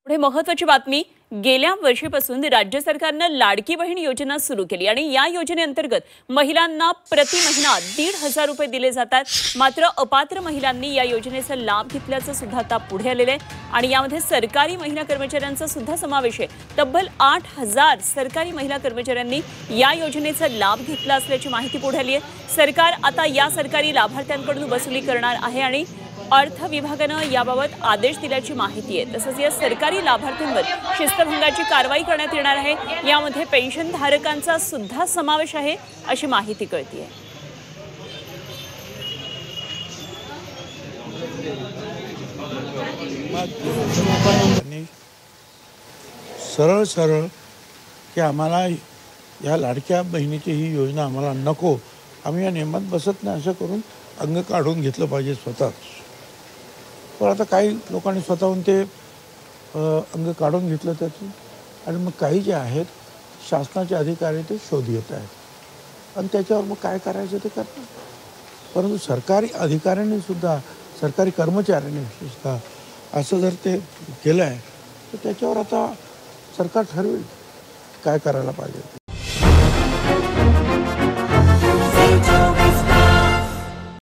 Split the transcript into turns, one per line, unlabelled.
पुढे महत्त्वाची बातमी। गेल्या वर्षीपासून राज्य सरकारने लाडकी बहीण योजना सुरू केली आणि या योजनेअंतर्गत महिलांना प्रति महिना 1,500 रुपये दिले जातात। मात्र अपात्र महिलांनी या योजनेचा लाभ घेतल्याचं सुद्धा आता पुढे आलेले आहे आणि यामध्ये सरकारी महिला कर्मचाऱ्यांचा सुद्धा समावेश आहे। तब्बल 8,000 सरकारी महिला कर्मचाऱ्यांनी या योजनेचा लाभ घेतला असल्याची माहिती पुढे आली आहे। सरकार आता या सरकारी लाभार्थ्यांकडून वसुली करणार आहे आणि अर्थ विभागाने याबाबत आदेश दिल्याची माहिती आहे। तसंच या सरकारी लाभार्थ्यांवर शिस्तभंगाची कारवाई करण्यात येणार आहे। यामध्ये पेन्शन धारकांचा सुद्धा समावेश आहे अशी माहिती कळते।
सरळ सरळ की आम्हाला या लाडक्या बहिणीची ही योजना आम्हाला नको, आम्ही या नियमात बसत नाही असं करून अंग काढून घेतलं पाहिजे स्वतःच। पण आता काही लोकांनी स्वतःहून ते अंग काढून घेतलं त्यातून आणि मग काही जे आहेत शासनाचे अधिकारी ते शोध घेत आहेत आणि त्याच्यावर मग काय करायचं ते करतात। परंतु सरकारी अधिकाऱ्यांनी सुद्धा, सरकारी कर्मचाऱ्यांनी विशेषतः असं जर ते केलं आहे तर त्याच्यावर आता सरकार ठरवेल काय करायला पाहिजे।